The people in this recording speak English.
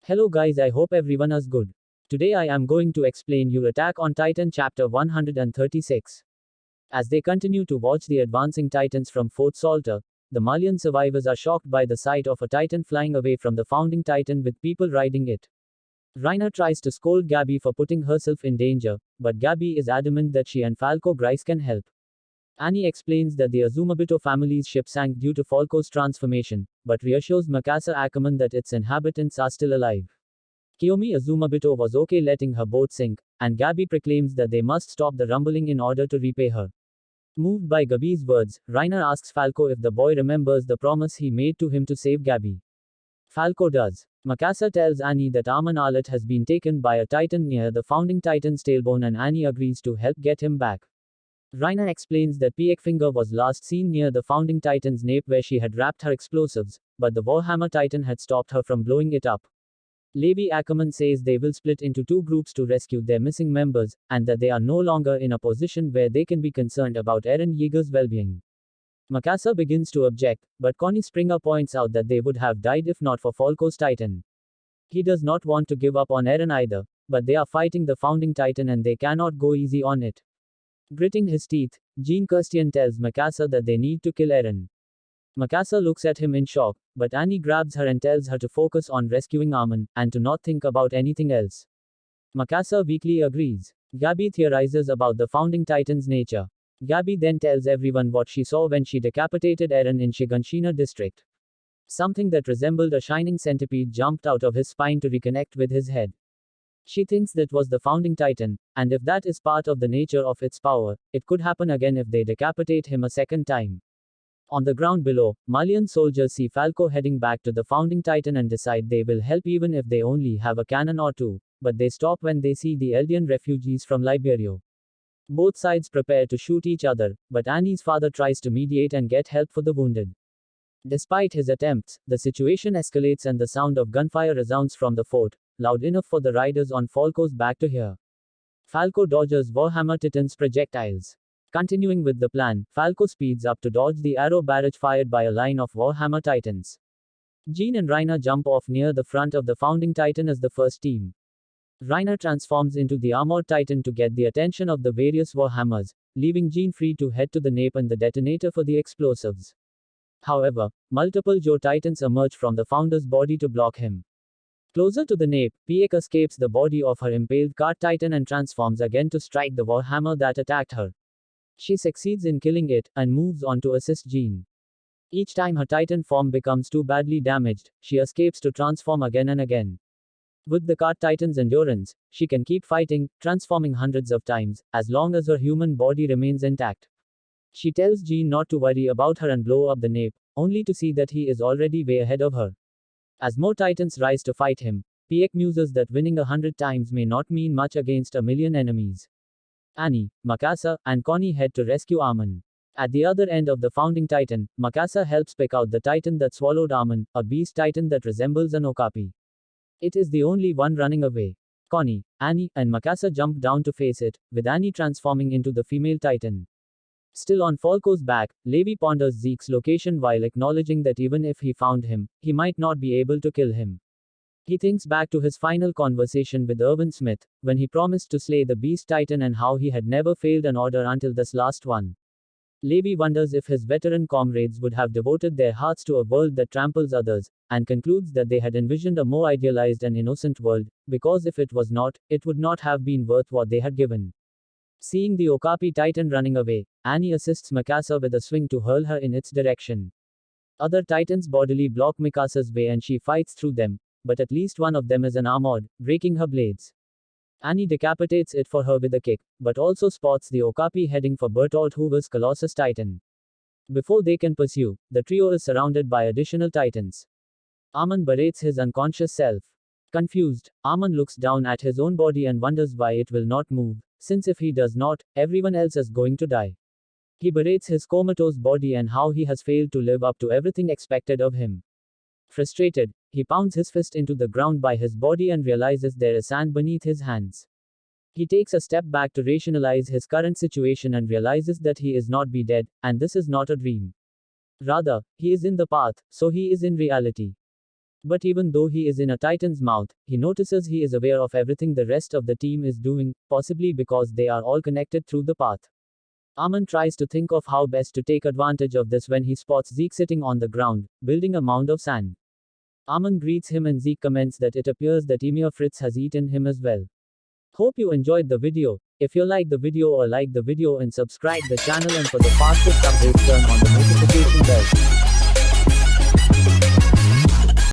Hello guys, I hope everyone is good. Today I am going to explain you Attack on Titan chapter 136. As they continue to watch the advancing Titans from Fort Salter, the Malian survivors are shocked by the sight of a Titan flying away from the founding Titan with people riding it. Reiner tries to scold Gabby for putting herself in danger, but Gabby is adamant that she and Falco Grice can help. Annie explains that the Azumabito family's ship sank due to Falco's transformation, but reassures Mikasa Ackerman that its inhabitants are still alive. Kiyomi Azumabito was okay letting her boat sink, and Gabby proclaims that they must stop the rumbling in order to repay her. Moved by Gabby's words, Reiner asks Falco if the boy remembers the promise he made to him to save Gabby. Falco does. Mikasa tells Annie that Armin Arlet has been taken by a Titan near the founding Titan's tailbone and Annie agrees to help get him back. Reiner explains that Pieck finger was last seen near the founding Titan's nape where she had wrapped her explosives, but the Warhammer Titan had stopped her from blowing it up. Levi Ackerman says they will split into two groups to rescue their missing members, and that they are no longer in a position where they can be concerned about Eren Yeager's well-being. Mikasa begins to object, but Connie Springer points out that they would have died if not for Falco's Titan. He does not want to give up on Eren either, but they are fighting the founding Titan and they cannot go easy on it. Gritting his teeth, Jean Kirstian tells Mikasa that they need to kill Eren. Mikasa looks at him in shock, but Annie grabs her and tells her to focus on rescuing Armin, and to not think about anything else. Mikasa weakly agrees. Gabby theorizes about the founding Titan's nature. Gabby then tells everyone what she saw when she decapitated Eren in Shiganshina district. Something that resembled a shining centipede jumped out of his spine to reconnect with his head. She thinks that was the founding Titan, and if that is part of the nature of its power, it could happen again if they decapitate him a second time. On the ground below, Malian soldiers see Falco heading back to the founding Titan and decide they will help even if they only have a cannon or two, but they stop when they see the Eldian refugees from Liberio. Both sides prepare to shoot each other, but Annie's father tries to mediate and get help for the wounded. Despite his attempts, the situation escalates and the sound of gunfire resounds from the fort, loud enough for the riders on Falco's back to hear. Falco dodges Warhammer Titan's projectiles. Continuing with the plan, Falco speeds up to dodge the arrow barrage fired by a line of Warhammer Titans. Jean and Reiner jump off near the front of the founding Titan as the first team. Reiner transforms into the armored Titan to get the attention of the various Warhammers, leaving Jean free to head to the nape and the detonator for the explosives. However, multiple Joe Titans emerge from the founder's body to block him. Closer to the nape, Pieck escapes the body of her impaled cart Titan and transforms again to strike the Warhammer that attacked her. She succeeds in killing it, and moves on to assist Jean. Each time her Titan form becomes too badly damaged, she escapes to transform again and again. With the cart Titan's endurance, she can keep fighting, transforming hundreds of times, as long as her human body remains intact. She tells Jean not to worry about her and blow up the nape, only to see that he is already way ahead of her. As more Titans rise to fight him, Pieck muses that winning 100 times may not mean much against a million enemies. Annie, Mikasa, and Connie head to rescue Armin. At the other end of the founding Titan, Mikasa helps pick out the Titan that swallowed Armin, a beast Titan that resembles an okapi. It is the only one running away. Connie, Annie, and Mikasa jump down to face it, with Annie transforming into the female Titan. Still on Falco's back, Levi ponders Zeke's location while acknowledging that even if he found him, he might not be able to kill him. He thinks back to his final conversation with Irvin Smith, when he promised to slay the Beast Titan and how he had never failed an order until this last one. Levi wonders if his veteran comrades would have devoted their hearts to a world that tramples others, and concludes that they had envisioned a more idealized and innocent world, because if it was not, it would not have been worth what they had given. Seeing the Okapi Titan running away, Annie assists Mikasa with a swing to hurl her in its direction. Other Titans bodily block Mikasa's way and she fights through them, but at least one of them is an armored, breaking her blades. Annie decapitates it for her with a kick, but also spots the Okapi heading for Bertolt Hoover's Colossus Titan. Before they can pursue, the trio is surrounded by additional Titans. Armin berates his unconscious self. Confused, Armin looks down at his own body and wonders why it will not move, since if he does not, everyone else is going to die. He berates his comatose body and how he has failed to live up to everything expected of him. Frustrated, he pounds his fist into the ground by his body and realizes there is sand beneath his hands. He takes a step back to rationalize his current situation and realizes that he is not be dead, and this is not a dream. Rather, he is in the path, so he is in reality. But even though he is in a Titan's mouth, he notices he is aware of everything the rest of the team is doing, possibly because they are all connected through the path. Armin tries to think of how best to take advantage of this when he spots Zeke sitting on the ground, building a mound of sand. Armin greets him and Zeke comments that it appears that Emir Fritz has eaten him as well. Hope you enjoyed the video. If you like the video or like the video and subscribe the channel, and for the fastest updates turn on the notification bell.